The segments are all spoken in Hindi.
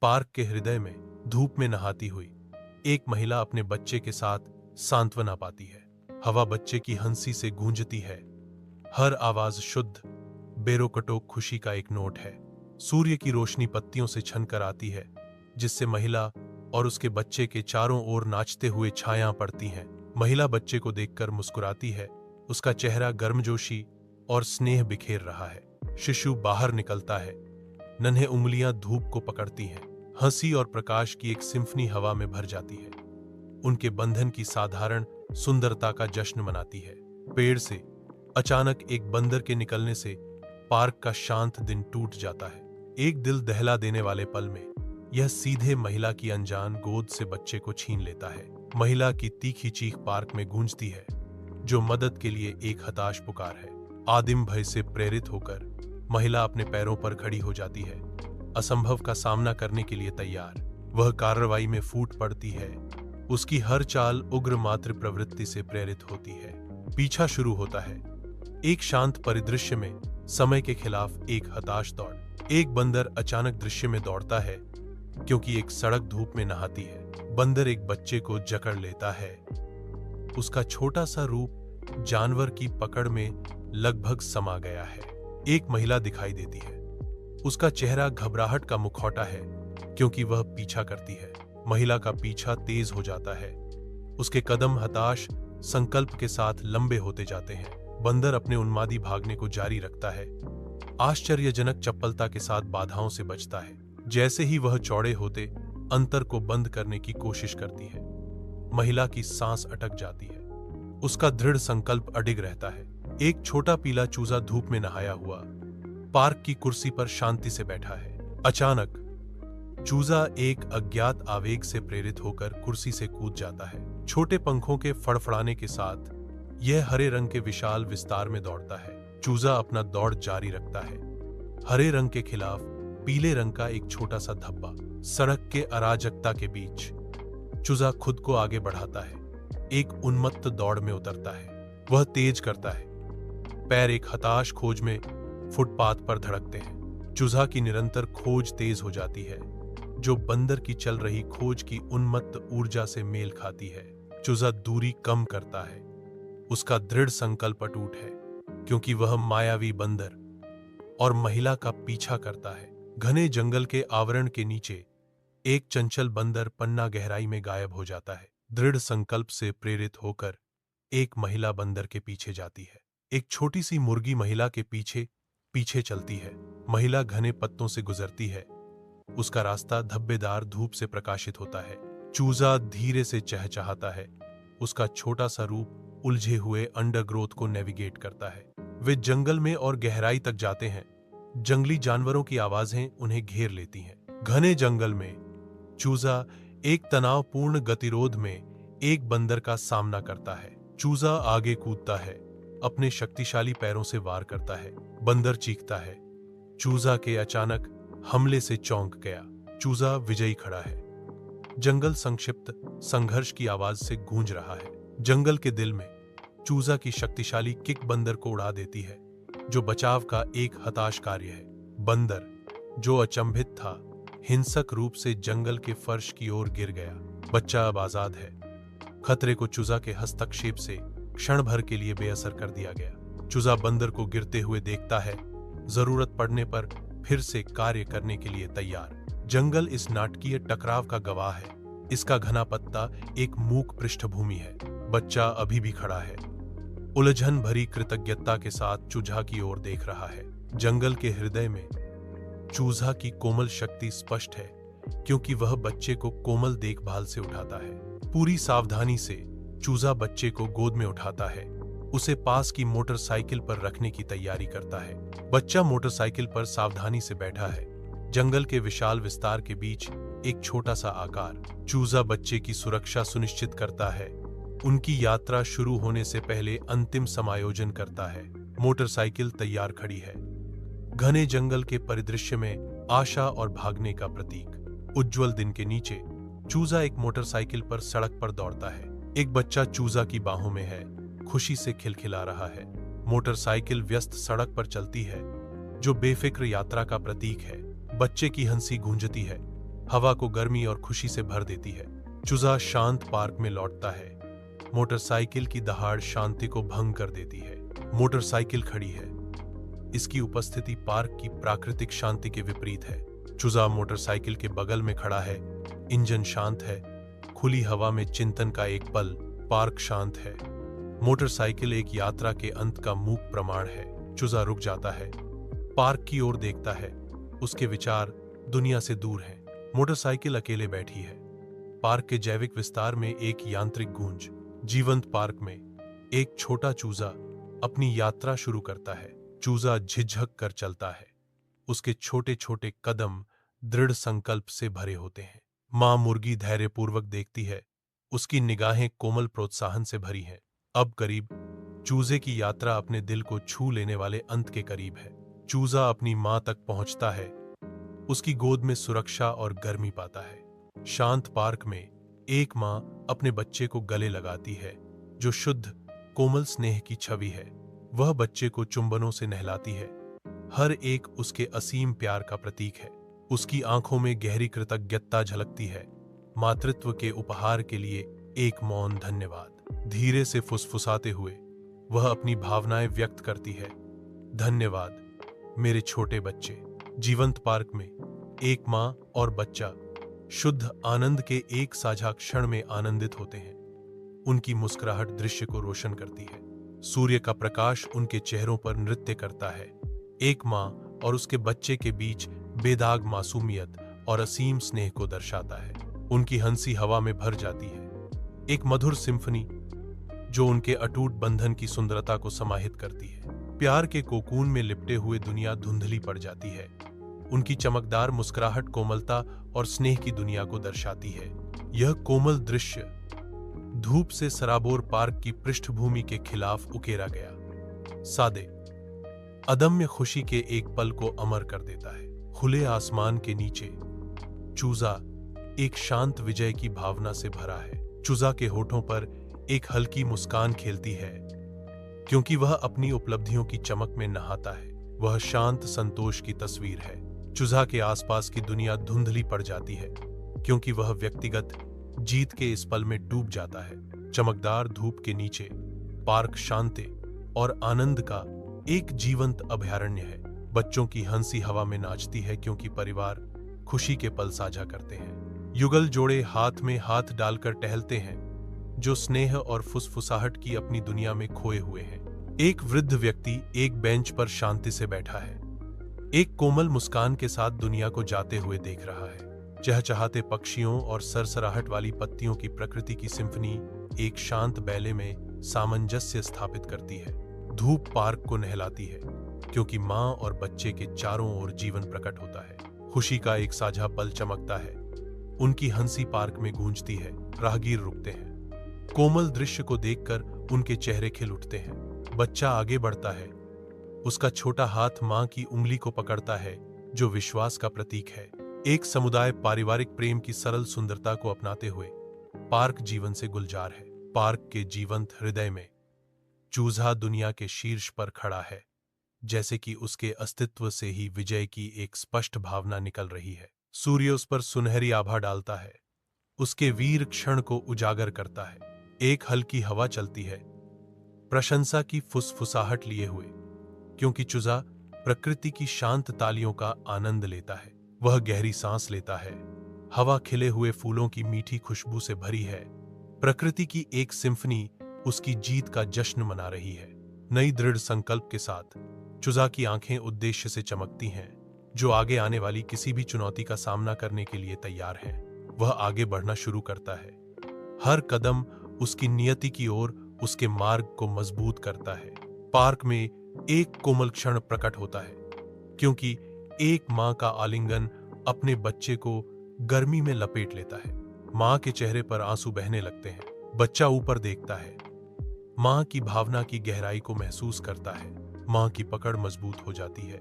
पार्क के हृदय में धूप में नहाती हुई एक महिला अपने बच्चे के साथ सांत्वना पाती है। हवा बच्चे की हंसी से गूंजती है। हर आवाज शुद्ध, बेरोकटोक खुशी का एक नोट है। सूर्य की रोशनी पत्तियों से छनकर आती है, जिससे महिला और उसके बच्चे के चारों ओर नाचते हुए छायां पड़ती हैं। महिला बच्चे को देखकर मुस्कुराती है। उसका चेहरा गर्मजोशी और स्नेह बिखेर रहा है। शिशु बाहर निकलता है। नन्हे उंगलियां धूप को पकड़ती हैं। हंसी और प्रकाश की एक सिम्फनी हवा में भर जाती है। उनके बंधन की साधारण सुंदरता का जश्न मनाती है। पेड़ से अचानक एक बंदर के निकलने से पार्क का शांत दिन टूट जाता है। एक दिल दहला देने वाले पल में यह सीधे महिला की अनजान गोद से बच्चे को छीन लेता है। महिला की तीखी चीख पार्क में गूंजती है, जो मदद के लिए एक हताश पुकार है। आदिम भय से प्रेरित होकर महिला अपने पैरों पर खड़ी हो जाती है, असंभव का सामना करने के लिए तैयार। वह कार्रवाई में फूट पड़ती है। उसकी हर चाल उग्र मातृ प्रवृत्ति से प्रेरित होती है। पीछा शुरू होता है। एक शांत परिदृश्य में समय के खिलाफ एक हताश दौड़। एक बंदर अचानक दृश्य में दौड़ता है, क्योंकि एक सड़क धूप में नहाती है। बंदर एक बच्चे को जकड़ लेता है। उसका छोटा सा रूप जानवर की पकड़ में लगभग समा गया है। एक महिला दिखाई देती है। उसका चेहरा घबराहट का मुखौटा है, क्योंकि वह पीछा करती है। महिला का पीछा तेज हो जाता है। उसके कदम हताश संकल्प के साथ लंबे होते जाते हैं। बंदर अपने उन्मादी भागने को जारी रखता है, आश्चर्यजनक चपलता के साथ बाधाओं से बचता है। जैसे ही वह चौड़े होते अंतर को बंद करने की कोशिश करती है, महिला की सांस अटक जाती है। उसका दृढ़ संकल्प अडिग रहता है। एक छोटा पीला चूजा धूप में नहाया हुआ पार्क की कुर्सी पर शांति से बैठा है। अचानक चूजा एक अज्ञात आवेग से प्रेरित होकर कुर्सी से कूद जाता है। छोटे पंखों के फड़फड़ाने के साथ यह हरे रंग के विशाल विस्तार में दौड़ता है। चूजा अपना दौड़ जारी रखता है। हरे रंग के खिलाफ पीले रंग का एक छोटा सा धब्बा। सड़क के अराजकता के बीच चूजा खुद को आगे बढ़ाता है। एक उन्मत्त दौड़ में उतरता है। वह तेज करता है। पैर एक हताश खोज में फुटपाथ पर धड़कते हैं। चूजा की निरंतर खोज तेज हो जाती है, जो बंदर की चल रही खोज की उन्मत्त ऊर्जा से मेल खाती है। चूजा दूरी कम करता है। उसका दृढ़ संकल्प अटूट है, क्योंकि वह मायावी बंदर और महिला का पीछा करता है। घने जंगल के आवरण के नीचे एक चंचल बंदर पन्ना गहराई में गायब हो जाता है। दृढ़ संकल्प से प्रेरित होकर एक महिला बंदर के पीछे जाती है। एक छोटी सी मुर्गी महिला के पीछे पीछे चलती है। महिला घने पत्तों से गुजरती है। उसका रास्ता धब्बेदार धूप से प्रकाशित होता है। चूजा धीरे से चहचहाता है। उसका छोटा सा रूप उलझे हुए अंडरग्रोथ को नेविगेट करता है। वे जंगल में और गहराई तक जाते हैं। जंगली जानवरों की आवाजें उन्हें घेर लेती हैं। घने जंगल में चूजा एक तनावपूर्ण गतिरोध में एक बंदर का सामना करता है। चूजा आगे कूदता है, अपने शक्तिशाली पैरों से वार करता है। बंदर चीखता है। चूजा के अचानक हमले से चौंक गया। चूजा विजयी खड़ा है। जंगल संक्षिप्त संघर्ष की आवाज से गूंज रहा है। जंगल के दिल में चूजा की शक्तिशाली किक बंदर को उड़ा देती है, जो बचाव का एक हताश कार्य है। बंदर, जो अचंभित था, हिंसक रूप से जंगल के फर्श की ओर गिर गया। बच्चा अब आजाद है। खतरे को चूजा के हस्तक्षेप से क्षण भर के लिए बेअसर कर दिया गया। चूजा बंदर को गिरते हुए देखता है, जरूरत पड़ने पर फिर से कार्य करने के लिए तैयार। जंगल इस नाटकीय टकराव का गवाह है। इसका घना पत्ता एक मूक पृष्ठभूमि है। बच्चा अभी भी खड़ा है, उलझन भरी कृतज्ञता के साथ चूजा की ओर देख रहा है। जंगल के हृदय में चूजा की कोमल शक्ति स्पष्ट है, क्योंकि वह बच्चे को कोमल देखभाल से उठाता है। पूरी सावधानी से चूजा बच्चे को गोद में उठाता है, उसे पास की मोटरसाइकिल पर रखने की तैयारी करता है। बच्चा मोटरसाइकिल पर सावधानी से बैठा है। जंगल के विशाल विस्तार के बीच एक छोटा सा आकार। चूजा बच्चे की सुरक्षा सुनिश्चित करता है। उनकी यात्रा शुरू होने से पहले अंतिम समायोजन करता है। मोटरसाइकिल तैयार खड़ी है। घने जंगल के परिदृश्य में आशा और भागने का प्रतीक। उज्जवल दिन के नीचे चूजा एक मोटरसाइकिल पर सड़क पर दौड़ता है। एक बच्चा चूजा की बाहों में है, खुशी से खिलखिला रहा है। मोटरसाइकिल व्यस्त सड़क पर चलती है, जो बेफिक्र यात्रा का प्रतीक है। बच्चे की हंसी गूंजती है। हवा को गर्मी और खुशी से भर देती है। चूजा शांत पार्क में लौटता है। मोटरसाइकिल की दहाड़ शांति को भंग कर देती है। मोटरसाइकिल खड़ी है। इसकी उपस्थिति पार्क की प्राकृतिक शांति के विपरीत है। चूजा मोटरसाइकिल के बगल में खड़ा है। इंजन शांत है। खुली हवा में चिंतन का एक पल। पार्क शांत है। मोटरसाइकिल एक यात्रा के अंत का मूक प्रमाण है। चूजा रुक जाता है, पार्क की ओर देखता है। उसके विचार दुनिया से दूर हैं। मोटरसाइकिल अकेले बैठी है। पार्क के जैविक विस्तार में एक यांत्रिक गूंज। जीवंत पार्क में एक छोटा चूजा अपनी यात्रा शुरू करता है। चूजा झिझक कर चलता है। उसके छोटे छोटे कदम दृढ़ संकल्प से भरे होते हैं। मां मुर्गी धैर्यपूर्वक देखती है। उसकी निगाहें कोमल प्रोत्साहन से भरी हैं। अब करीब चूजे की यात्रा अपने दिल को छू लेने वाले अंत के करीब है। चूजा अपनी मां तक पहुंचता है। उसकी गोद में सुरक्षा और गर्मी पाता है। शांत पार्क में एक मां अपने बच्चे को गले लगाती है, जो शुद्ध कोमल स्नेह की छवि है। वह बच्चे को चुंबनों से नहलाती है। हर एक उसके असीम प्यार का प्रतीक है। उसकी आंखों में गहरी कृतज्ञता झलकती है। मातृत्व के उपहार के लिए एक मौन धन्यवाद। धीरे से फुसफुसाते हुए वह अपनी भावनाएं व्यक्त करती है। धन्यवाद मेरे छोटे बच्चे। जीवंत पार्क में एक मां और बच्चा शुद्ध आनंद के एक साझा क्षण में आनंदित होते हैं। उनकी मुस्कुराहट दृश्य को रोशन करती है। सूर्य का प्रकाश उनके चेहरों पर नृत्य करता है। एक मां और उसके बच्चे के बीच बेदाग मासूमियत और असीम स्नेह को दर्शाता है। उनकी हंसी हवा में भर जाती है, एक मधुर सिम्फनी जो उनके अटूट बंधन की सुंदरता को समाहित करती है। प्यार के कोकून में लिपटे हुए दुनिया धुंधली पड़ जाती है। उनकी चमकदार मुस्कुराहट कोमलता और स्नेह की दुनिया को दर्शाती है। यह कोमल दृश्य धूप से सराबोर पार्क की पृष्ठभूमि के खिलाफ उकेरा गया सादे अदम्य खुशी के एक पल को अमर कर देता है। खुले आसमान के नीचे चूजा एक शांत विजय की भावना से भरा है। चूजा के होठों पर एक हल्की मुस्कान खेलती है, क्योंकि वह अपनी उपलब्धियों की चमक में नहाता है। वह शांत संतोष की तस्वीर है। चूजा के आसपास की दुनिया धुंधली पड़ जाती है, क्योंकि वह व्यक्तिगत जीत के इस पल में डूब जाता है। चमकदार धूप के नीचे पार्क शांति और आनंद का एक जीवंत अभयारण्य है। बच्चों की हंसी हवा में नाचती है, क्योंकि परिवार खुशी के पल साझा करते हैं। युगल जोड़े हाथ में हाथ डालकर टहलते हैं, जो स्नेह और फुसफुसाहट की अपनी दुनिया में खोए हुए हैं। एक वृद्ध व्यक्ति एक बेंच पर शांति से बैठा है, एक कोमल मुस्कान के साथ दुनिया को जाते हुए देख रहा है। चहचहाते पक्षियों और सरसराहट वाली पत्तियों की प्रकृति की सिम्फनी एक शांत बैले में सामंजस्य स्थापित करती है। धूप पार्क को नहलाती है, क्योंकि मां और बच्चे के चारों ओर जीवन प्रकट होता है। खुशी का एक साझा पल चमकता है। उनकी हंसी पार्क में गूंजती है। राहगीर रुकते हैं। कोमल दृश्य को देखकर उनके चेहरे खिल उठते हैं। बच्चा आगे बढ़ता है। उसका छोटा हाथ मां की उंगली को पकड़ता है, जो विश्वास का प्रतीक है। एक समुदाय पारिवारिक प्रेम की सरल सुंदरता को अपनाते हुए पार्क जीवन से गुलजार है। पार्क के जीवंत हृदय में चूजा दुनिया के शीर्ष पर खड़ा है, जैसे कि उसके अस्तित्व से ही विजय की एक स्पष्ट भावना निकल रही है। सूर्य उस पर सुनहरी आभा डालता है, उसके वीर क्षण को उजागर करता है। एक हल्की हवा चलती है, प्रशंसा की फुसफुसाहट लिए हुए, क्योंकि चूजा प्रकृति की शांत तालियों का आनंद लेता है। वह गहरी सांस लेता है। हवा खिले हुए फूलों की मीठी खुशबू से भरी है। प्रकृति की एक सिम्फनी उसकी जीत का जश्न मना रही है। नई दृढ़ संकल्प के साथ चूजा की आंखें उद्देश्य से चमकती हैं, जो आगे आने वाली किसी भी चुनौती का सामना करने के लिए तैयार है। वह आगे बढ़ना शुरू करता है। हर कदम उसकी नियति की ओर उसके मार्ग को मजबूत करता है। पार्क में एक कोमल क्षण प्रकट होता है, क्योंकि एक मां का आलिंगन अपने बच्चे को गर्मी में लपेट लेता है। मां के चेहरे पर आंसू बहने लगते हैं। बच्चा ऊपर देखता है, मां की भावना की गहराई को महसूस करता है। मां की पकड़ मजबूत हो जाती है,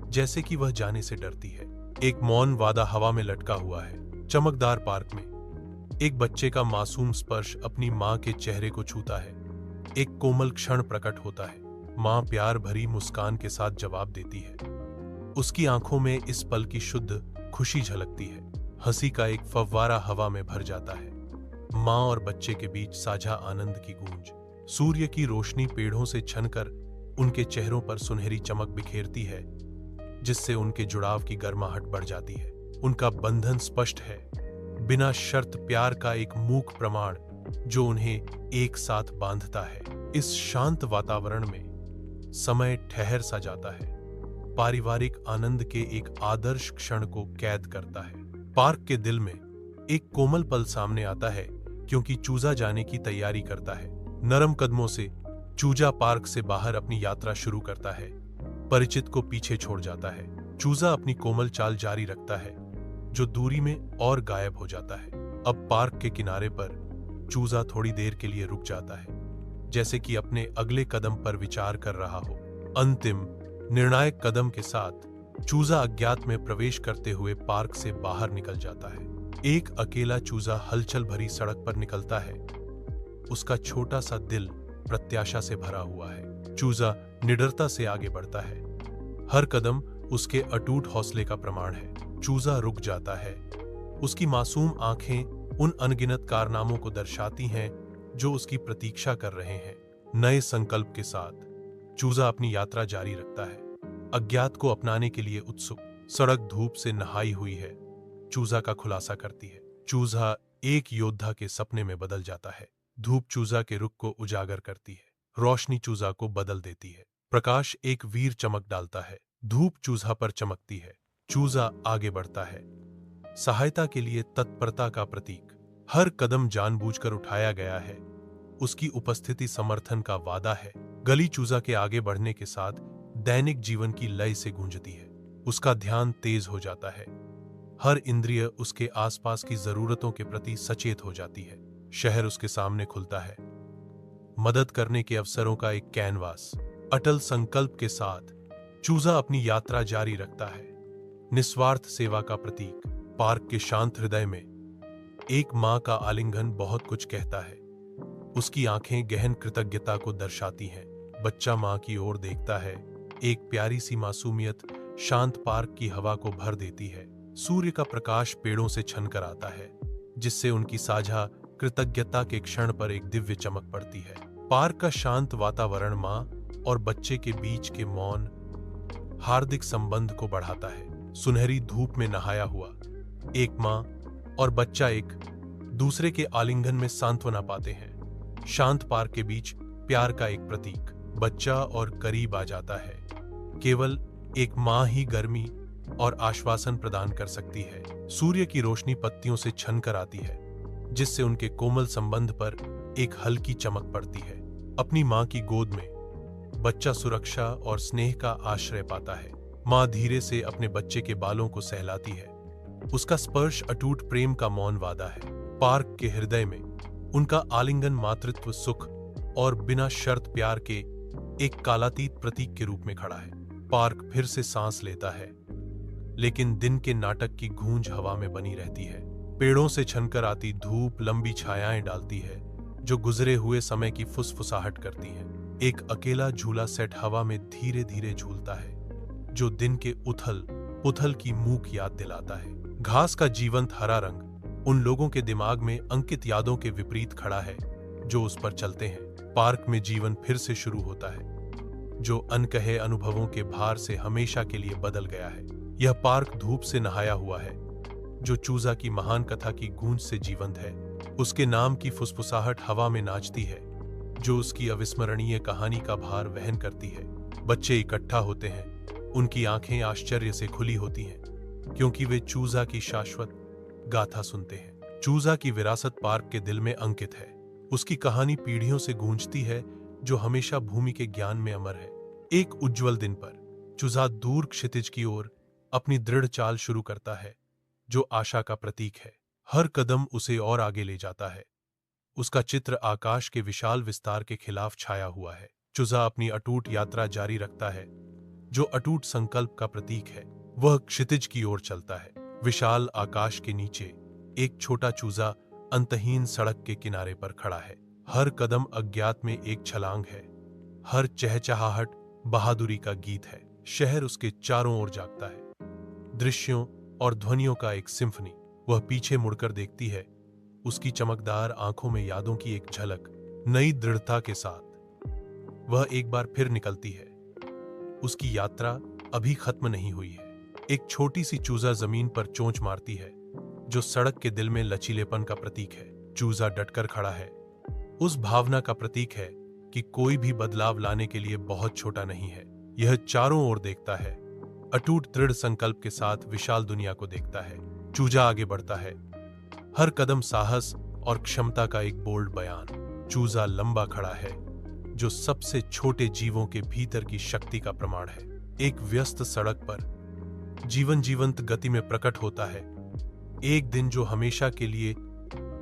जैसे कि वह जाने से डरती है। एक मौन वादा हवा में लटका हुआ है। चमकदार पार्क में एक बच्चे का मासूम स्पर्श अपनी मां के चेहरे को छूता है। एक कोमल क्षण प्रकट होता है। मां प्यार भरी मुस्कान के साथ जवाब देती है। उसकी आंखों में इस पल की शुद्ध खुशी झलकती है। हंसी का एक फव्वारा हवा में भर जाता है। माँ और बच्चे के बीच साझा आनंद की गूंज। सूर्य की रोशनी पेड़ों से छनकर उनके चेहरों पर सुनहरी चमक बिखेरती है, जिससे उनके जुड़ाव की गर्माहट बढ़ जाती है। उनका बंधन स्पष्ट है, बिना शर्त प्यार का एक मूक प्रमाण जो उन्हें एक साथ बांधता है। इस शांत वातावरण में समय ठहर सा जाता है, पारिवारिक आनंद के एक आदर्श क्षण को कैद करता है। पार्क के दिल में एक कोमल पल सामने आता है, क्योंकि चूजा जाने की तैयारी करता है। नरम कदमों से चूजा पार्क से बाहर अपनी यात्रा शुरू करता है, परिचित को पीछे छोड़ जाता है। चूजा अपनी कोमल चाल जारी रखता है, जो दूरी में और गायब हो जाता है। अब पार्क के किनारे पर चूजा थोड़ी देर के लिए रुक जाता है, जैसे कि अपने अगले कदम पर विचार कर रहा हो। अंतिम निर्णायक कदम के साथ चूजा अज्ञात में प्रवेश करते हुए पार्क से बाहर निकल जाता है। एक अकेला चूजा हलचल भरी सड़क पर निकलता है, उसका छोटा सा दिल प्रत्याशा से भरा हुआ है। चूजा निडरता से आगे बढ़ता है, हर कदम उसके अटूट हौसले का प्रमाण है। चूजा रुक जाता है, उसकी मासूम आंखें उन अनगिनत कारनामों को दर्शाती हैं जो उसकी प्रतीक्षा कर रहे हैं। नए संकल्प के साथ चूजा अपनी यात्रा जारी रखता है, अज्ञात को अपनाने के लिए उत्सुक। सड़क धूप से नहाई हुई है, चूजा का खुलासा करती है। चूजा एक योद्धा के सपने में बदल जाता है। धूप चूजा के रुख को उजागर करती है, रोशनी चूजा को बदल देती है। प्रकाश एक वीर चमक डालता है, धूप चूजा पर चमकती है। चूजा आगे बढ़ता है, सहायता के लिए तत्परता का प्रतीक। हर कदम जानबूझकर उठाया गया है, उसकी उपस्थिति समर्थन का वादा है। गली चूजा के आगे बढ़ने के साथ दैनिक जीवन की लय से गूंजती है, उसका ध्यान तेज हो जाता है, हर इंद्रिय उसके आसपास की जरूरतों के प्रति सचेत हो जाती है। शहर उसके सामने खुलता है, मदद करने के अवसरों का एक कैनवास। अटल संकल्प के साथ चूजा अपनी यात्रा जारी रखता है, निस्वार्थ सेवा का प्रतीक। पार्क के शांत हृदय में एक मां का आलिंगन बहुत कुछ कहता है, उसकी आंखें गहन कृतज्ञता को दर्शाती हैं। बच्चा मां की ओर देखता है, एक प्यारी सी मासूमियत शांत पार्क की हवा को भर देती है। सूर्य का प्रकाश पेड़ों से छनकर आता है, जिससे उनकी साझा कृतज्ञता के क्षण पर एक दिव्य चमक पड़ती है। पार्क का शांत वातावरण मां और बच्चे के बीच के मौन हार्दिक संबंध को बढ़ाता है। सुनहरी धूप में नहाया हुआ एक मां और बच्चा एक दूसरे के आलिंगन में सांत्वना पाते हैं। शांत पार्क के बीच प्यार का एक प्रतीक। बच्चा और करीब आ जाता है, केवल एक मां ही गर्मी और आश्वासन प्रदान कर सकती है। सूर्य की रोशनी पत्तियों से छनकर आती है, जिससे उनके कोमल संबंध पर एक हल्की चमक पड़ती है। अपनी मां की गोद में बच्चा सुरक्षा और स्नेह का आश्रय पाता है। मां धीरे से अपने बच्चे के बालों को सहलाती है, उसका स्पर्श अटूट प्रेम का मौन वादा है। पार्क के हृदय में उनका आलिंगन मातृत्व, सुख और बिना शर्त प्यार के एक कालातीत प्रतीक के रूप में खड़ा है। पार्क फिर से सांस लेता है, लेकिन दिन के नाटक की गूंज हवा में बनी रहती है। पेड़ों से छनकर आती धूप लंबी छायाएं डालती है, जो गुजरे हुए समय की फुसफुसाहट करती है। एक अकेला झूला सेट हवा में धीरे धीरे झूलता है, जो दिन के उथल पुथल की मूक याद दिलाता है। घास का जीवंत हरा रंग उन लोगों के दिमाग में अंकित यादों के विपरीत खड़ा है जो उस पर चलते हैं। पार्क में जीवन फिर से शुरू होता है, जो अनकहे अनुभवों के भार से हमेशा के लिए बदल गया है। यह पार्क धूप से नहाया हुआ है, जो चूजा की महान कथा की गूंज से जीवंत है। उसके नाम की फुसफुसाहट हवा में नाचती है, जो उसकी अविस्मरणीय कहानी का भार वहन करती है। बच्चे इकट्ठा होते हैं, उनकी आंखें आश्चर्य से खुली होती हैं, क्योंकि वे चूजा की शाश्वत गाथा सुनते हैं। चूजा की विरासत पार्क के दिल में अंकित है, उसकी कहानी पीढ़ियों से गूंजती है, जो हमेशा भूमि के ज्ञान में अमर है। एक उज्जवल दिन पर चूजा दूर क्षितिज की ओर अपनी दृढ़ चाल शुरू करता है, जो आशा का प्रतीक है। हर कदम उसे और आगे ले जाता है, उसका चित्र आकाश के विशाल विस्तार के खिलाफ छाया हुआ है। चूजा अपनी अटूट यात्रा जारी रखता है, जो अटूट संकल्प का प्रतीक है। वह क्षितिज की ओर चलता है, विशाल आकाश के नीचे एक छोटा चूजा अंतहीन सड़क के किनारे पर खड़ा है। हर कदम अज्ञात में एक छलांग है, हर चहचहाहट बहादुरी का गीत है। शहर उसके चारों ओर जागता है, दृश्यों और ध्वनियों का एक सिम्फनी। वह पीछे मुड़कर देखती है, उसकी चमकदार आंखों में यादों की एक झलक। नई दृढ़ता के साथ वह एक बार फिर निकलती है। उसकी यात्रा अभी खत्म नहीं हुई है। एक छोटी सी चूजा जमीन पर चोंच मारती है, जो सड़क के दिल में लचीलेपन का प्रतीक है। चूजा डटकर खड़ा है, उस भावना का प्रतीक है कि कोई भी बदलाव लाने के लिए बहुत छोटा नहीं है। यह चारों ओर देखता है, अटूट दृढ़ संकल्प के साथ विशाल दुनिया को देखता है। चूजा आगे बढ़ता है, हर कदम साहस और क्षमता का एक बोल्ड बयान। चूजा लंबा खड़ा है, जो सबसे छोटे जीवों के भीतर की शक्ति का प्रमाण है। एक व्यस्त सड़क पर जीवन जीवंत गति में प्रकट होता है, एक दिन जो हमेशा के लिए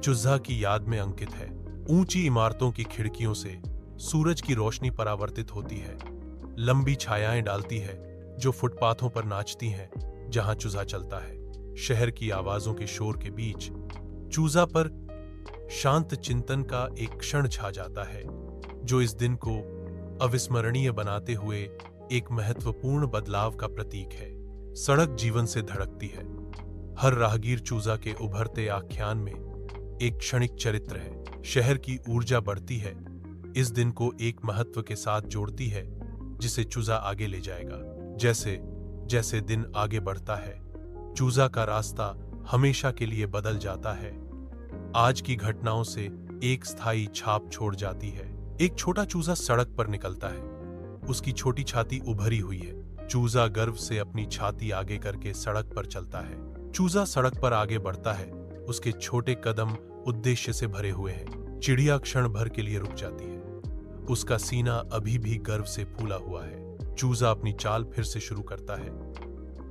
चूजा की याद में अंकित है। ऊंची इमारतों की खिड़कियों से सूरज की रोशनी परावर्तित होती है, लंबी छायाएं डालती है जो फुटपाथों पर नाचती हैं जहां चूजा चलता है। शहर की आवाजों के शोर के बीच चूजा पर शांत चिंतन का एक क्षण छा जाता है, जो इस दिन को अविस्मरणीय बनाते हुए एक महत्वपूर्ण बदलाव का प्रतीक है। सड़क जीवन से धड़कती है, हर राहगीर चूजा के उभरते आख्यान में एक क्षणिक चरित्र है। शहर की ऊर्जा बढ़ती है, इस दिन को एक महत्व के साथ जोड़ती है जिसे चूजा आगे ले जाएगा। जैसे जैसे दिन आगे बढ़ता है, चूजा का रास्ता हमेशा के लिए बदल जाता है। आज की घटनाओं से एक स्थायी छाप छोड़ जाती है। एक छोटा चूजा सड़क पर निकलता है, उसकी छोटी छाती उभरी हुई है। चूजा गर्व से अपनी छाती आगे करके सड़क पर चलता है। चूजा सड़क पर आगे बढ़ता है, उसके छोटे कदम उद्देश्य से भरे हुए हैं। चिड़िया क्षण भर के लिए रुक जाती है, उसका सीना अभी भी गर्व से फूला हुआ है। चूजा अपनी चाल फिर से शुरू करता है,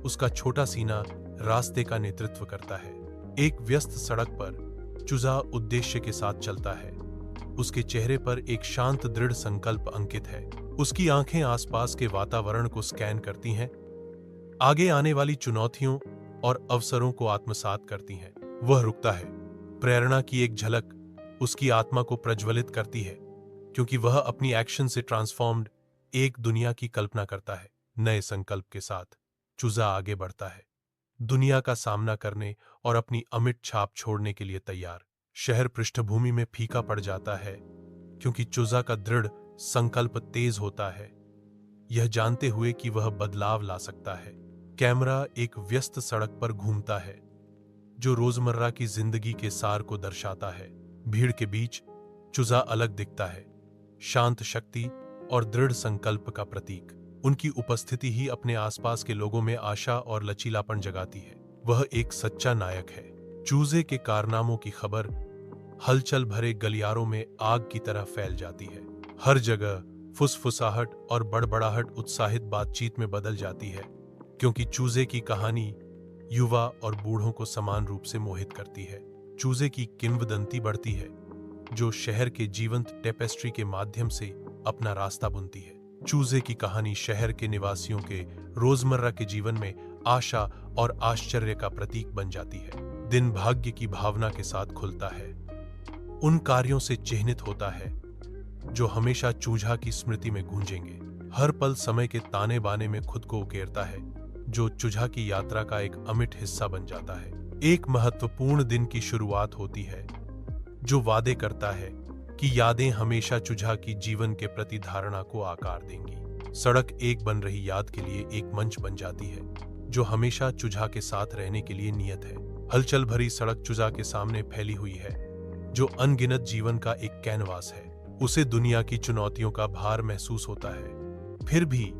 उसका छोटा सीना रास्ते का नेतृत्व करता है। एक व्यस्त सड़क पर चूजा उद्देश्य के साथ चलता है, उसके चेहरे पर एक शांत दृढ़ संकल्प अंकित है। उसकी आंखें आसपास के वातावरण को स्कैन करती हैं, आगे आने वाली चुनौतियों और अवसरों को आत्मसात करती हैं। वह रुकता है, प्रेरणा की एक झलक उसकी आत्मा को प्रज्वलित करती है, क्योंकि वह अपनी एक्शन से ट्रांसफॉर्म्ड एक दुनिया की कल्पना करता है। नए संकल्प के साथ चूजा आगे बढ़ता है, दुनिया का सामना करने और अपनी अमिट छाप छोड़ने के लिए तैयार। शहर पृष्ठभूमि में फीका पड़ जाता है, क्योंकि चूजा का दृढ़ संकल्प तेज होता है, यह जानते हुए कि वह बदलाव ला सकता है। कैमरा एक व्यस्त सड़क पर घूमता है, जो रोजमर्रा की जिंदगी के सार को दर्शाता है। भीड़ के बीच चूजा अलग दिखता है, शांत शक्ति और दृढ़ संकल्प का प्रतीक। उनकी उपस्थिति ही अपने आसपास के लोगों में आशा और लचीलापन जगाती है। वह एक सच्चा नायक है। चूजे के कारनामों की खबर हलचल भरे गलियारों में आग की तरह फैल जाती है। हर जगह फुसफुसाहट और बड़बड़ाहट उत्साहित बातचीत में बदल जाती है, क्योंकि चूजे की कहानी युवा और बूढ़ों को समान रूप से मोहित करती है। चूजे की किंवदंती बढ़ती है, जो शहर के जीवंत टेपेस्ट्री के माध्यम से अपना रास्ता बुनती है। चूजे की कहानी शहर के निवासियों के रोजमर्रा के जीवन में आशा और आश्चर्य का प्रतीक बन जाती है। दिन भाग्य की भावना के साथ खुलता है, उन कार्यों से चिह्नित होता है जो हमेशा चूजा की स्मृति में गूंजेंगे। हर पल समय के ताने बाने में खुद को उकेरता है, जो चूजा की यात्रा का एक अमिट हिस्सा बन जाता है। एक महत्वपूर्ण दिन की शुरुआत होती है, जो वादे करता है कि यादें हमेशा चूजा की जीवन के प्रति धारणा को आकार देंगी। सड़क एक बन रही याद के लिए एक मंच बन जाती है, जो हमेशा चूजा के साथ रहने के लिए नियत है। हलचल भरी सड़क चूजा के सामने फैली हुई है, जो अनगिनत जीवन का एक कैनवास है। उसे दुनिया की चुनौतियों का भार महसूस होता है, फिर भी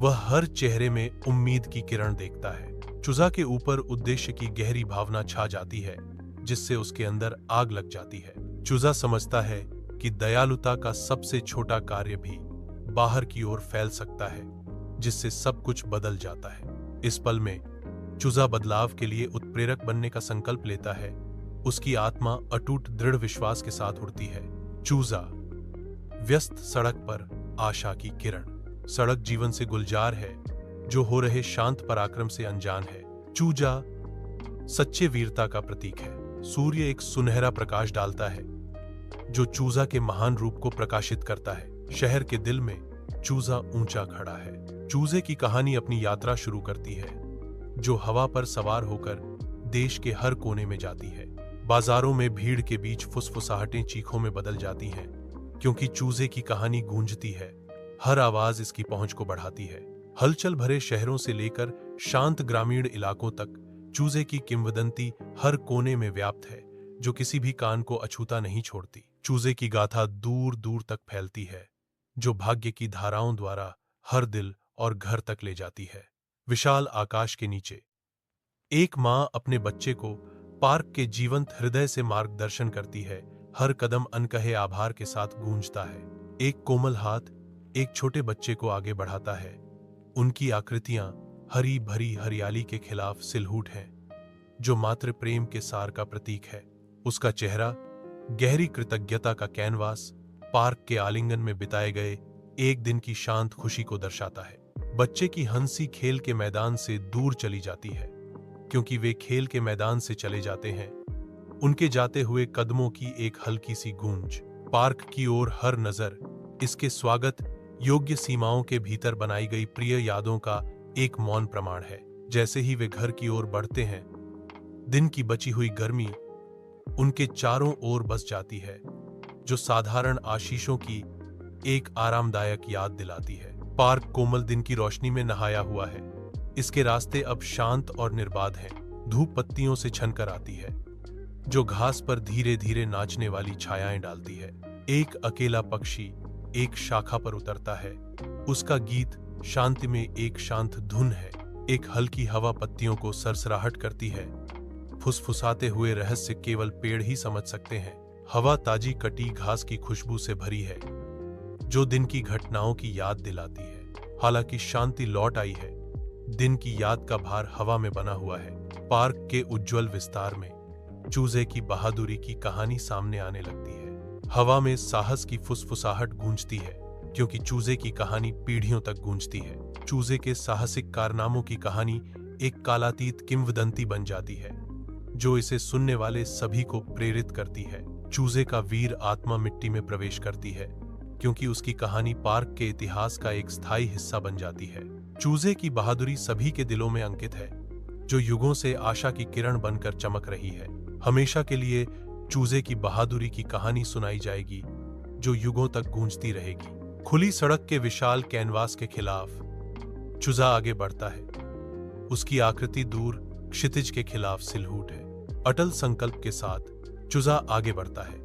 वह हर चेहरे में उम्मीद की किरण देखता है। चूजा के ऊपर उद्देश्य की गहरी भावना छा जाती है, जिससे उसके अंदर आग लग जाती है। चूजा समझता है कि दयालुता का सबसे छोटा कार्य भी बाहर की ओर फैल सकता है, जिससे सब कुछ बदल जाता है। इस पल में चूजा बदलाव के लिए उत्प्रेरक बनने का संकल्प लेता है। उसकी आत्मा अटूट दृढ़ विश्वास के साथ उड़ती है। चूजा व्यस्त सड़क पर आशा की किरण। सड़क जीवन से गुलजार है, जो हो रहे शांत पराक्रम से अनजान है। चूजा सच्चे वीरता का प्रतीक है। सूर्य एक सुनहरा प्रकाश डालता है, जो चूजा के महान रूप को प्रकाशित करता है। शहर के दिल में चूजा ऊंचा खड़ा है। चूजे की कहानी अपनी यात्रा शुरू करती है, जो हवा पर सवार होकर देश के हर कोने में जाती है। बाजारों में भीड़ के बीच फुसफुसाहटें चीखों में बदल जाती हैं, क्योंकि चूजे की कहानी गूंजती है। हर आवाज इसकी पहुंच को बढ़ाती है। हलचल भरे शहरों से लेकर शांत ग्रामीण इलाकों तक चूजे की किंवदंती हर कोने में व्याप्त है, जो किसी भी कान को अछूता नहीं छोड़ती। चूजे की गाथा दूर दूर तक फैलती है, जो भाग्य की धाराओं द्वारा हर दिल और घर तक ले जाती है। विशाल आकाश के नीचे एक माँ अपने बच्चे को पार्क के जीवंत हृदय से मार्गदर्शन करती है। हर कदम अनकहे आभार के साथ गूंजता है। एक कोमल हाथ एक छोटे बच्चे को आगे बढ़ाता है। उनकी आकृतियां हरी भरी हरियाली के खिलाफ सिलहूट हैं, जो मातृ प्रेम के सार का प्रतीक है। उसका चेहरा गहरी कृतज्ञता का कैनवास पार्क के आलिंगन में बिताए गए एक दिन की शांत खुशी को दर्शाता है। बच्चे की हंसी खेल के मैदान से दूर चली जाती है, क्योंकि वे खेल के मैदान से चले जाते हैं। उनके जाते हुए कदमों की एक हल्की सी गूंज, पार्क की ओर हर नजर इसके स्वागत योग्य सीमाओं के भीतर बनाई गई प्रिय यादों का एक मौन प्रमाण है। जैसे ही वे घर की ओर बढ़ते हैं, दिन की बची हुई गर्मी उनके चारों ओर बस जाती है, जो साधारण आशीषों की एक आरामदायक याद दिलाती है। पार्क कोमल दिन की रोशनी में नहाया हुआ है। इसके रास्ते अब शांत और निर्बाध हैं। धूप पत्तियों से छनकर आती है, जो घास पर धीरे धीरे नाचने वाली छायाएं डालती है। एक अकेला पक्षी एक शाखा पर उतरता है। उसका गीत शांति में एक शांत धुन है। एक हल्की हवा पत्तियों को सरसराहट करती है। फुसफुसाते हुए रहस्य केवल पेड़ ही समझ सकते हैं। हवा ताजी कटी घास की खुशबू से भरी है, जो दिन की घटनाओं की याद दिलाती है। हालांकि शांति लौट आई है, दिन की याद का भार हवा में बना हुआ है। पार्क के उज्जवल विस्तार में चूजे की बहादुरी की कहानी सामने आने लगती है। हवा में साहस की फुसफुसाहट गूंजती है, क्योंकि चूजे की कहानी पीढ़ियों तक गूंजती है। चूजे के साहसिक कारनामों की कहानी एक कालातीत किंवदंती बन जाती है, जो इसे सुनने वाले सभी को प्रेरित करती है। चूजे का वीर आत्मा मिट्टी में प्रवेश करती है, क्योंकि उसकी कहानी पार्क के इतिहास का एक स्थायी हिस्सा बन जाती है। चूजे की बहादुरी सभी के दिलों में अंकित है, जो युगों से आशा की किरण बनकर चमक रही है। हमेशा के लिए चूजे की बहादुरी की कहानी सुनाई जाएगी, जो युगों तक गूंजती रहेगी। खुली सड़क के विशाल कैनवास के खिलाफ चूजा आगे बढ़ता है। उसकी आकृति दूर क्षितिज के खिलाफ सिलहूट है। अटल संकल्प के साथ चूजा आगे बढ़ता है।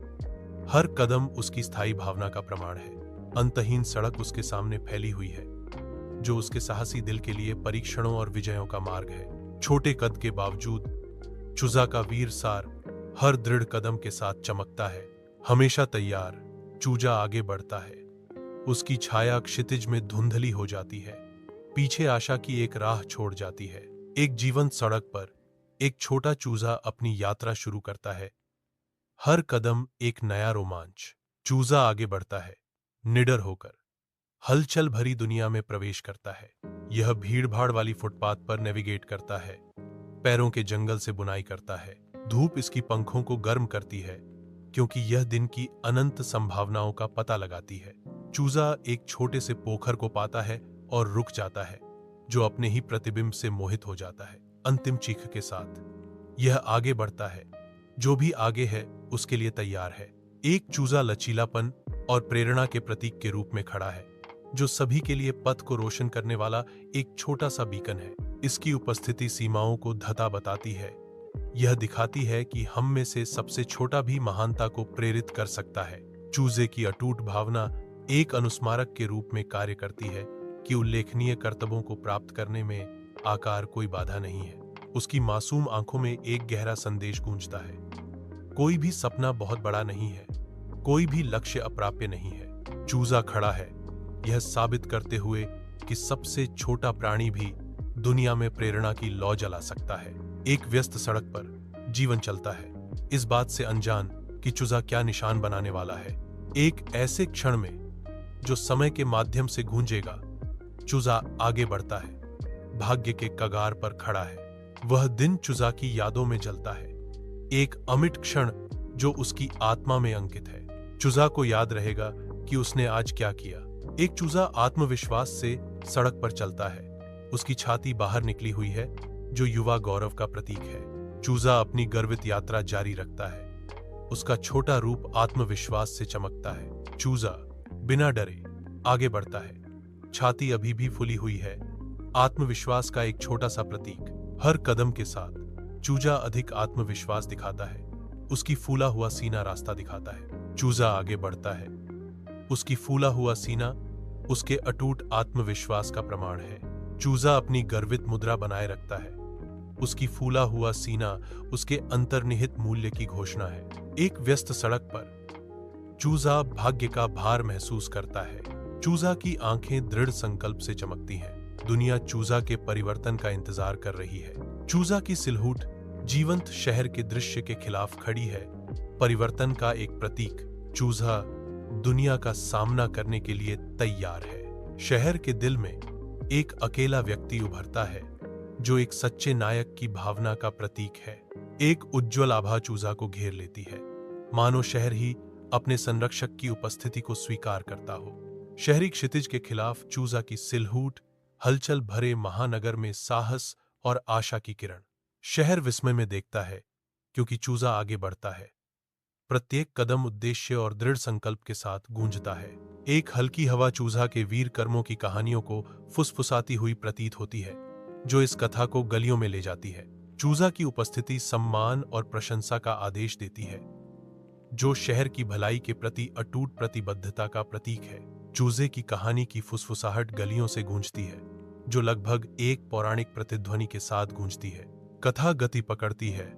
हर कदम उसकी स्थायी भावना का प्रमाण है। अंतहीन सड़क उसके सामने फैली हुई है, जो उसके साहसी दिल के लिए परीक्षणों और विजयों का मार्ग है। छोटे कद के बावजूद चूजा का वीर सार हर दृढ़ कदम के साथ चमकता है। हमेशा तैयार चूजा आगे बढ़ता है। उसकी छाया क्षितिज में धुंधली हो जाती है, पीछे आशा की एक राह छोड़ जाती है। एक जीवंत सड़क पर एक छोटा चूजा अपनी यात्रा शुरू करता है। हर कदम एक नया रोमांच। चूजा आगे बढ़ता है, निडर होकर हलचल भरी दुनिया में प्रवेश करता है। यह भीड़भाड़ वाली फुटपाथ पर नेविगेट करता है, पैरों के जंगल से बुनाई करता है। धूप इसकी पंखों को गर्म करती है, क्योंकि यह दिन की अनंत संभावनाओं का पता लगाती है। चूजा एक छोटे से पोखर को पाता है और रुक जाता है, जो अपने ही प्रतिबिंब से मोहित हो जाता है। अंतिम चीख के साथ यह आगे बढ़ता है। जो भी आगे है उसके लिए तैयार है। एक चूजा लचीलापन और प्रेरणा के प्रतीक के रूप में खड़ा है, जो सभी के लिए पथ को रोशन करने वाला एक छोटा सा बीकन है। इसकी उपस्थिति सीमाओं को धता बताती है। यह दिखाती है कि हम में से सबसे छोटा भी महानता को प्रेरित कर सकता है। चूजे की अटूट भावना एक अनुस्मारक के रूप में कार्य करती है कि उल्लेखनीय कर्तव्यों को प्राप्त करने में आकार कोई बाधा नहीं है। उसकी मासूम आंखों में एक गहरा संदेश गूंजता है। कोई भी सपना बहुत बड़ा नहीं है, कोई भी लक्ष्य अप्राप्य नहीं है। चूजा खड़ा है, यह साबित करते हुए कि सबसे छोटा प्राणी भी दुनिया में प्रेरणा की लौ जला सकता है। एक व्यस्त सड़क पर जीवन चलता है, इस बात से अनजान कि चूजा क्या निशान बनाने वाला है। एक ऐसे क्षण में जो समय के माध्यम से गूंजेगा, चूजा आगे बढ़ता है, भाग्य के कगार पर खड़ा है। वह दिन चूजा की यादों में जलता है, एक अमिट क्षण जो उसकी आत्मा में अंकित है। चूजा को याद रहेगा कि उसने आज क्या किया। एक चूजा आत्मविश्वास से सड़क पर चलता है। उसकी छाती बाहर निकली हुई है, जो युवा गौरव का प्रतीक है। चूजा अपनी गर्वित यात्रा जारी रखता है। उसका छोटा रूप आत्मविश्वास से चमकता है। चूजा बिना डरे आगे बढ़ता है। छाती अभी भी फुली हुई है, आत्मविश्वास का एक छोटा सा प्रतीक। हर कदम के साथ चूजा अधिक आत्मविश्वास दिखाता है। उसकी फूला हुआ सीना रास्ता दिखाता है। चूजा आगे बढ़ता है। उसकी फूला हुआ सीना उसके अटूट आत्मविश्वास का प्रमाण है। चूजा अपनी गर्वित मुद्रा बनाए रखता है। उसकी फूला हुआ सीना उसके अंतर्निहित मूल्य की घोषणा है। एक व्यस्त सड़क पर चूजा भाग्य का भार महसूस करता है। चूजा की आंखें दृढ़ संकल्प से चमकती हैं। दुनिया चूजा के परिवर्तन का इंतजार कर रही है। चूजा की सिलहूट जीवंत शहर के दृश्य के खिलाफ खड़ी है, परिवर्तन का एक प्रतीक। चूजा दुनिया का सामना करने के लिए तैयार है। शहर के दिल में एक अकेला व्यक्ति उभरता है, जो एक सच्चे नायक की भावना का प्रतीक है। एक उज्ज्वल आभा चूजा को घेर लेती है, मानो शहर ही अपने संरक्षक की उपस्थिति को स्वीकार करता हो। शहरी क्षितिज के खिलाफ चूजा की सिलहूट हलचल भरे महानगर में साहस और आशा की किरण। शहर विस्मय में देखता है, क्योंकि चूजा आगे बढ़ता है। प्रत्येक कदम उद्देश्य और दृढ़ संकल्प के साथ गूंजता है। एक हल्की हवा चूजा के वीर कर्मों की कहानियों को फुसफुसाती हुई प्रतीत होती है, जो इस कथा को गलियों में ले जाती है। चूजा की उपस्थिति सम्मान और प्रशंसा का आदेश देती है, जो शहर की भलाई के प्रति अटूट प्रतिबद्धता का प्रतीक है। चूजे की कहानी की फुसफुसाहट गलियों से गूंजती है, जो लगभग एक पौराणिक प्रतिध्वनि के साथ गूंजती है। कथा गति पकड़ती है,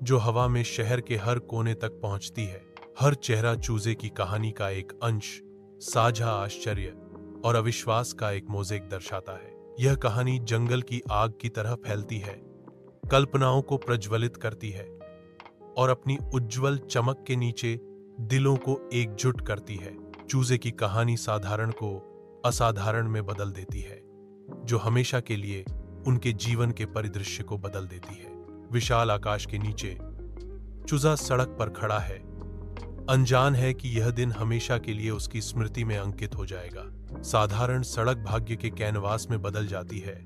जो हवा में शहर के हर कोने तक पहुंचती है। हर चेहरा चूजे की कहानी का एक अंश, साझा आश्चर्य और अविश्वास का एक मोज़ेक दर्शाता है। यह कहानी जंगल की आग की तरह फैलती है, कल्पनाओं को प्रज्वलित करती है और अपनी उज्जवल चमक के नीचे दिलों को एकजुट करती है। चूजे की कहानी साधारण को असाधारण में बदल देती है, जो हमेशा के लिए उनके जीवन के परिदृश्य को बदल देती है। विशाल आकाश के नीचे चूजा सड़क पर खड़ा है, अनजान है कि यह दिन हमेशा के लिए उसकी स्मृति में अंकित हो जाएगा। साधारण सड़क भाग्य के कैनवास में बदल जाती है,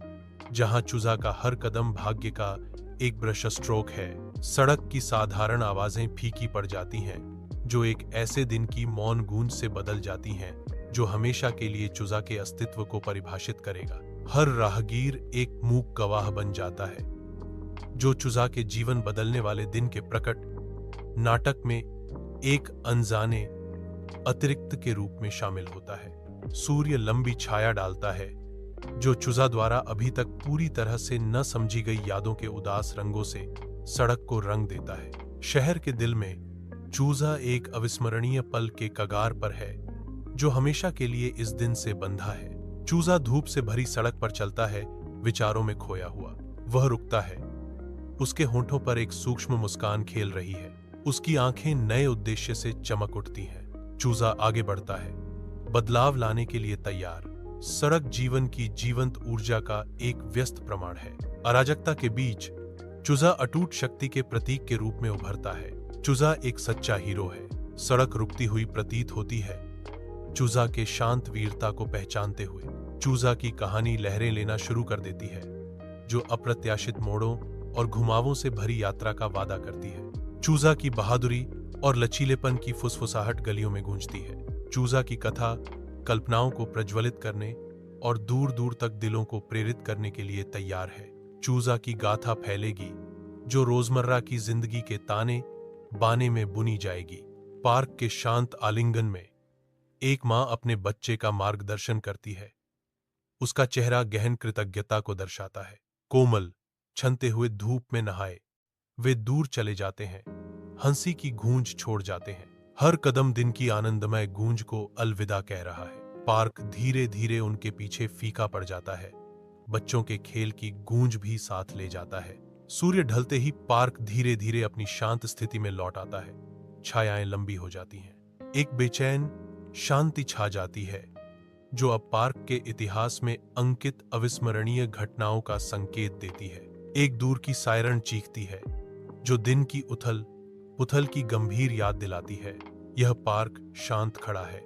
जहां चूजा का हर कदम भाग्य का एक ब्रश स्ट्रोक है। सड़क की साधारण आवाजें फीकी पड़ जाती हैं, जो एक ऐसे दिन की मौन गूंज से बदल जाती हैं, जो हमेशा के लिए चूजा के अस्तित्व को परिभाषित करेगा। हर राहगीर एक मूक गवाह बन जाता है, जो चूजा के जीवन बदलने वाले दिन के प्रकट नाटक में एक अनजाने अतिरिक्त के रूप में शामिल होता है। सूर्य लंबी छाया डालता है, जो चूजा द्वारा अभी तक पूरी तरह से न समझी गई यादों के उदास रंगों से सड़क को रंग देता है। शहर के दिल में चूजा एक अविस्मरणीय पल के कगार पर है, जो हमेशा के लिए इस दिन से बंधा है। चूजा धूप से भरी सड़क पर चलता है, विचारों में खोया हुआ। वह रुकता है, उसके होंठों पर एक सूक्ष्म मुस्कान खेल रही है। उसकी आंखें नए उद्देश्य से चमक उठती हैं। चूजा आगे बढ़ता है, बदलाव लाने के लिए तैयार। सड़क जीवन की जीवंत ऊर्जा का एक व्यस्त प्रमाण है। अराजकता के बीच चूजा अटूट शक्ति के प्रतीक के रूप में उभरता है। चूजा एक सच्चा हीरो है। सड़क रुकती हुई प्रतीत होती है, चूजा के शांत वीरता को पहचानते हुए। चूजा की कहानी लहरें लेना शुरू कर देती है, जो अप्रत्याशित मोड़ों और घुमावों से भरी यात्रा का वादा करती है। चूजा की बहादुरी और लचीलेपन की फुसफुसाहट गलियों में गूंजती है। चूजा की कथा कल्पनाओं को प्रज्वलित करने और दूर दूर तक दिलों को प्रेरित करने के लिए तैयार है। चूजा की गाथा फैलेगी, जो रोजमर्रा की जिंदगी के ताने बाने में बुनी जाएगी। पार्क के शांत आलिंगन में एक मां अपने बच्चे का मार्गदर्शन करती है। उसका चेहरा गहन कृतज्ञता को दर्शाता है। कोमल छनते हुए धूप में नहाए वे दूर चले जाते हैं, हंसी की गूंज छोड़ जाते हैं। हर कदम दिन की आनंदमय गूंज को अलविदा कह रहा है। पार्क धीरे धीरे उनके पीछे फीका पड़ जाता है, बच्चों के खेल की गूंज भी साथ ले जाता है। सूर्य ढलते ही पार्क धीरे धीरे अपनी शांत स्थिति में लौट आता है। छायाएं लंबी हो जाती हैं, एक बेचैन शांति छा जाती है, जो अब पार्क के इतिहास में अंकित अविस्मरणीय घटनाओं का संकेत देती है। एक दूर की सायरन चीखती है, जो दिन की उथल पुथल की गंभीर याद दिलाती है। यह पार्क शांत खड़ा है,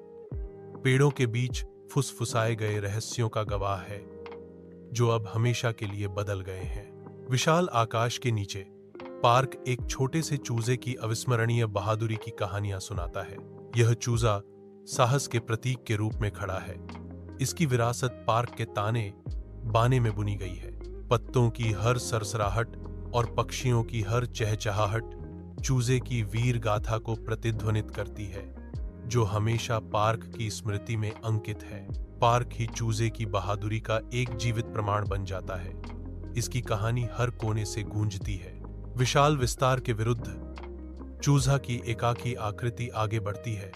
पेड़ों के बीच फुसफुसाए गए रहस्यों का गवाह है, जो अब हमेशा के लिए बदल गए हैं। विशाल आकाश के नीचे पार्क एक छोटे से चूजे की अविस्मरणीय बहादुरी की कहानियां सुनाता है। यह चूजा साहस के प्रतीक के रूप में खड़ा है। इसकी विरासत पार्क के ताने बाने में बुनी गई है। पत्तों की हर सरसराहट और पक्षियों की हर चहचहाहट चूजे की वीर गाथा को प्रतिध्वनित करती है, जो हमेशा पार्क की स्मृति में अंकित है। पार्क ही चूजे की बहादुरी का एक जीवित प्रमाण बन जाता है। इसकी कहानी हर कोने से गूंजती है। विशाल विस्तार के विरुद्ध चूजा की एकाकी आकृति आगे बढ़ती है,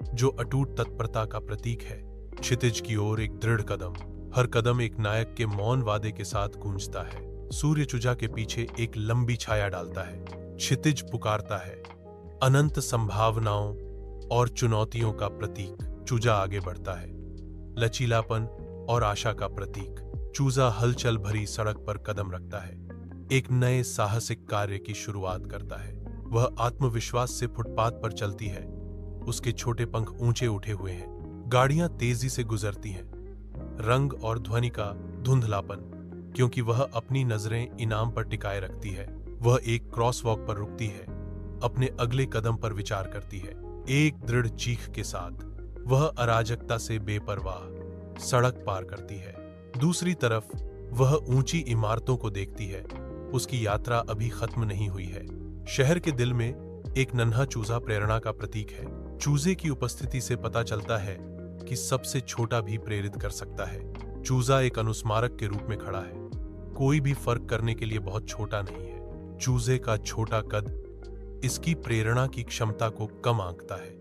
जो अटूट तत्परता का प्रतीक है। क्षितिज की ओर एक दृढ़ कदम, हर कदम एक नायक के मौन वादे के साथ गूंजता है। सूर्य चूजा के पीछे एक लंबी छाया डालता है। क्षितिज पुकारता है, अनंत संभावनाओं और चुनौतियों का प्रतीक। चूजा आगे बढ़ता है, लचीलापन और आशा का प्रतीक। चूजा हलचल भरी सड़क पर कदम रखता है, एक नए साहसिक कार्य की शुरुआत करता है। वह आत्मविश्वास से फुटपाथ पर चलती है। उसके छोटे पंख ऊंचे उठे हुए हैं। गाड़ियां तेजी से गुजरती हैं। रंग और ध्वनि का धुंधलापन, क्योंकि वह अपनी नजरें इनाम पर टिकाए रखती है। वह एक क्रॉसवॉक पर रुकती है, अपने अगले कदम पर विचार करती है। एक दृढ़ चीख के साथ वह अराजकता से बेपरवाह सड़क पार करती है। दूसरी तरफ वह ऊंची इमारतों को देखती है। उसकी यात्रा अभी खत्म नहीं हुई है। शहर के दिल में एक नन्हा चूजा प्रेरणा का प्रतीक है। चूजे की उपस्थिति से पता चलता है कि सबसे छोटा भी प्रेरित कर सकता है। चूजा एक अनुस्मारक के रूप में खड़ा है। कोई भी फर्क करने के लिए बहुत छोटा नहीं है। चूजे का छोटा कद इसकी प्रेरणा की क्षमता को कम आंकता है।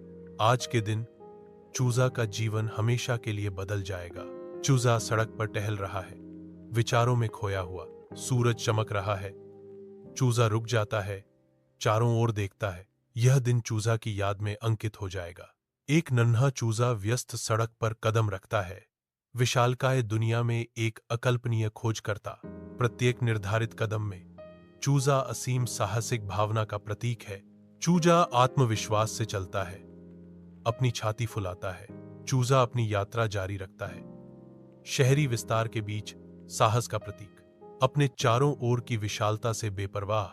आज के दिन चूजा का जीवन हमेशा के लिए बदल जाएगा। चूजा सड़क पर टहल रहा है, विचारों में खोया हुआ। सूरज चमक रहा है। चूजा रुक जाता है, चारों ओर देखता है। यह दिन चूजा की याद में अंकित हो जाएगा। एक नन्हा चूजा व्यस्त सड़क पर कदम रखता है, विशालकाय दुनिया में एक अकल्पनीय खोज करता। प्रत्येक निर्धारित कदम में चूजा असीम साहसिक भावना का प्रतीक है। चूजा आत्मविश्वास से चलता है, अपनी छाती फुलाता है। चूजा अपनी यात्रा जारी रखता है, शहरी विस्तार के बीच साहस का प्रतीक। अपने चारों ओर की विशालता से बेपरवाह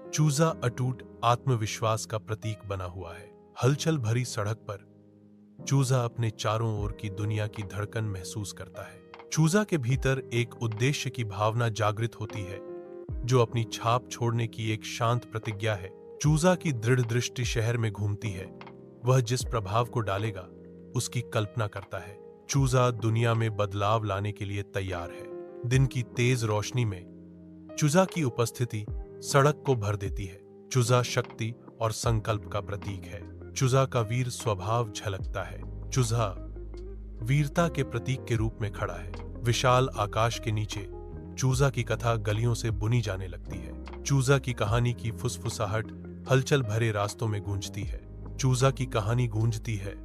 चूजा अटूट आत्मविश्वास का प्रतीक बना हुआ है। हलचल भरी सड़क पर चूजा अपने चारों ओर की दुनिया की धड़कन महसूस करता है। चूजा के भीतर एक उद्देश्य की भावना जागृत होती है, जो अपनी छाप छोड़ने की एक शांत प्रतिज्ञा है। चूजा की दृढ़ दृष्टि शहर में घूमती है। वह जिस प्रभाव को डालेगा उसकी कल्पना करता है। चूजा दुनिया में बदलाव लाने के लिए तैयार है। दिन की तेज रोशनी में चूजा की उपस्थिति सड़क को भर देती है। चूजा शक्ति और संकल्प का प्रतीक है। चूजा का वीर स्वभाव झलकता है। चूजा वीरता के प्रतीक के रूप में खड़ा है। विशाल आकाश के नीचे चूजा की कथा गलियों से बुनी जाने लगती है। चूजा की कहानी की फुसफुसाहट हलचल भरे रास्तों में गूंजती है। चूजा की कहानी गूंजती है,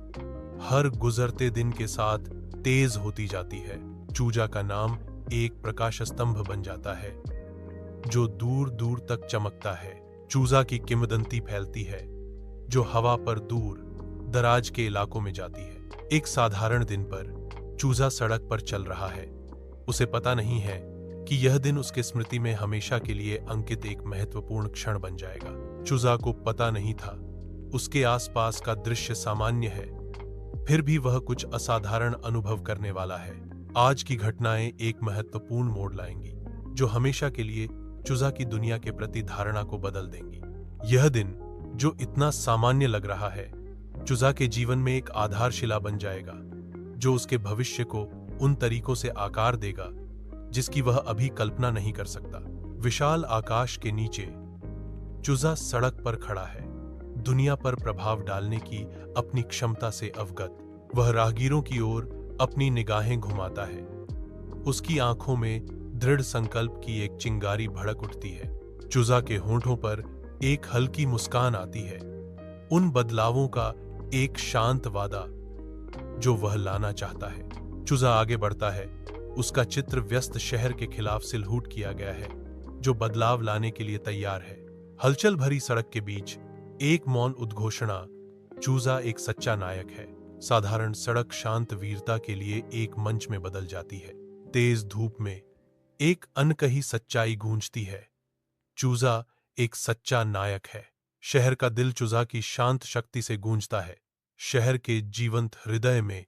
हर गुजरते दिन के साथ तेज होती जाती है। चूजा का नाम एक प्रकाश स्तंभ बन जाता है, जो दूर दूर तक चमकता है। चूजा की किंवदंती फैलती है, जो हवा पर दूर दराज के इलाकों में जाती है। एक साधारण दिन पर चूजा सड़क पर चल रहा है। उसे पता नहीं है कि यह दिन उसके स्मृति में हमेशा के लिए अंकित एक महत्वपूर्ण क्षण बन जाएगा। चूजा को पता नहीं था उसके आसपास का दृश्य सामान्य है, फिर भी वह कुछ असाधारण अनुभव करने वाला है। आज की घटनाएं एक महत्वपूर्ण मोड़ लाएंगी, जो हमेशा के लिए चूजा की दुनिया के प्रति धारणा को बदल देंगी। यह दिन, जो इतना सामान्य लग रहा है, चूजा के जीवन में एक आधारशिला बन जाएगा, जो उसके भविष्य को उन तरीकों से आकार देगा जिसकी वह अभी कल्पना नहीं कर सकता। विशाल आकाश के नीचे चूजा सड़क पर खड़ा है, दुनिया पर प्रभाव डालने की अपनी क्षमता से अवगत। वह राहगीरों की ओर अपनी निगाहें घुमाता है। उसकी आंखों में दृढ़ संकल्प की एक चिंगारी भड़क उठती है। चूजा के होंठों पर एक हल्की मुस्कान आती है, उन बदलावों का एक शांत वादा जो वह लाना चाहता है। चूजा आगे बढ़ता है। उसका चित्र व्यस्त शहर के खिलाफ सिलहूट किया गया है, जो बदलाव लाने के लिए तैयार है। हलचल भरी सड़क के बीच एक मौन उद्घोषणा, चूजा एक सच्चा नायक है। साधारण सड़क शांत वीरता के लिए एक मंच में बदल जाती है। तेज धूप में एक अनकही सच्चाई गूंजती है। चूजा एक सच्चा नायक है। शहर का दिल चूजा की शांत शक्ति से गूंजता है। शहर के जीवंत हृदय में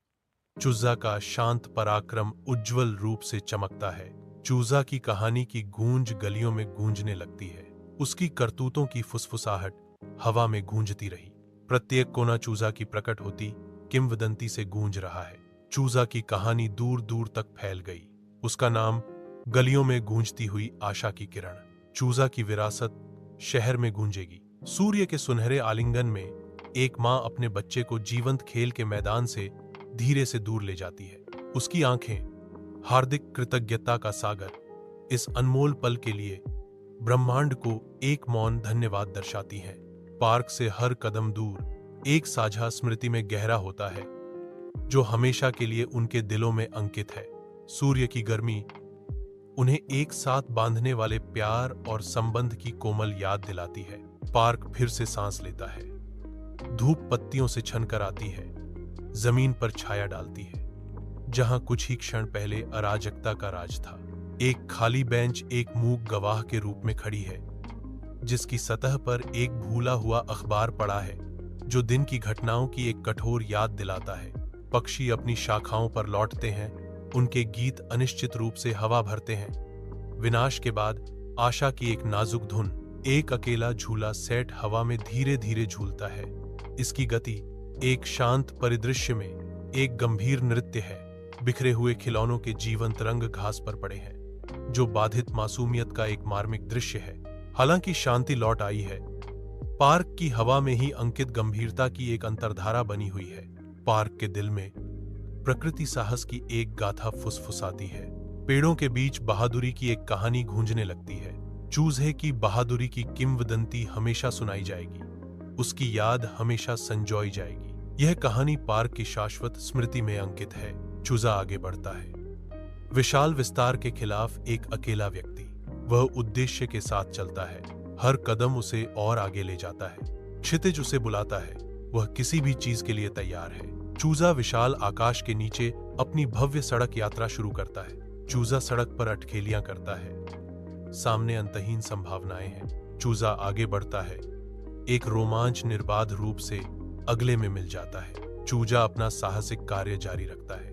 चूजा का शांत पराक्रम उज्जवल रूप से चमकता है। चूजा की कहानी की गूंज गलियों में गूंजने लगती है। उसकी करतूतों की फुसफुसाहट हवा में गूंजती रही। प्रत्येक कोना चूजा की प्रकट होती किंवदंती से गूंज रहा है। चूजा की कहानी दूर दूर तक फैल गई। उसका नाम गलियों में गूंजती हुई आशा की किरण। चूजा की विरासत शहर में गूंजेगी। सूर्य के सुनहरे आलिंगन में एक मां अपने बच्चे को जीवंत खेल के मैदान से धीरे से दूर ले जाती है। उसकी आंखें हार्दिक कृतज्ञता का सागर इस अनमोल पल के लिए ब्रह्मांड को एक मौन धन्यवाद दर्शाती हैं। पार्क से हर कदम दूर एक साझा स्मृति में गहरा होता है, जो हमेशा के लिए उनके दिलों में अंकित है। सूर्य की गर्मी उन्हें एक साथ बांधने वाले प्यार और संबंध की कोमल याद दिलाती है। पार्क फिर से सांस लेता है। धूप पत्तियों से छनकर आती है, जमीन पर छाया डालती है। जहां कुछ ही क्षण पहले अराजकता का राज था, एक खाली बेंच एक मूक गवाह के रूप में खड़ी है, जिसकी सतह पर एक भूला हुआ अखबार पड़ा है, जो दिन की घटनाओं की एक कठोर याद दिलाता है। पक्षी अपनी शाखाओं पर लौटते हैं, उनके गीत अनिश्चित रूप से हवा भरते हैं। विनाश के बाद आशा की एक नाजुक धुन, एक अकेला झूला सेट हवा में धीरे धीरे झूलता है। इसकी गति एक शांत परिदृश्य में एक गंभीर नृत्य है। बिखरे हुए खिलौनों के जीवंत रंग घास पर पड़े हैं, जो बाधित मासूमियत का एक मार्मिक दृश्य है। हालांकि शांति लौट आई है, पार्क की हवा में ही अंकित गंभीरता की एक अंतर्धारा बनी हुई है। पार्क के दिल में प्रकृति साहस की एक गाथा फुसफुसाती है। पेड़ों के बीच बहादुरी की एक कहानी गूंजने लगती है। चूजे की बहादुरी की किंवदंती हमेशा सुनाई जाएगी, उसकी याद हमेशा संजोई जाएगी। यह कहानी पार्क की शाश्वत स्मृति में अंकित है। चूजा आगे बढ़ता है, विशाल विस्तार के खिलाफ एक अकेला व्यक्ति। वह उद्देश्य के साथ चलता है, हर कदम उसे और आगे ले जाता है। क्षितिज उसे बुलाता है, वह किसी भी चीज के लिए तैयार है। चूजा विशाल आकाश के नीचे अपनी भव्य सड़क यात्रा शुरू करता है। चूजा सड़क पर अटखेलियां करता है, सामने अंतहीन संभावनाएं हैं। चूजा आगे बढ़ता है, एक रोमांच निर्बाध रूप से अगले में मिल जाता है। चूजा अपना साहसिक कार्य जारी रखता है।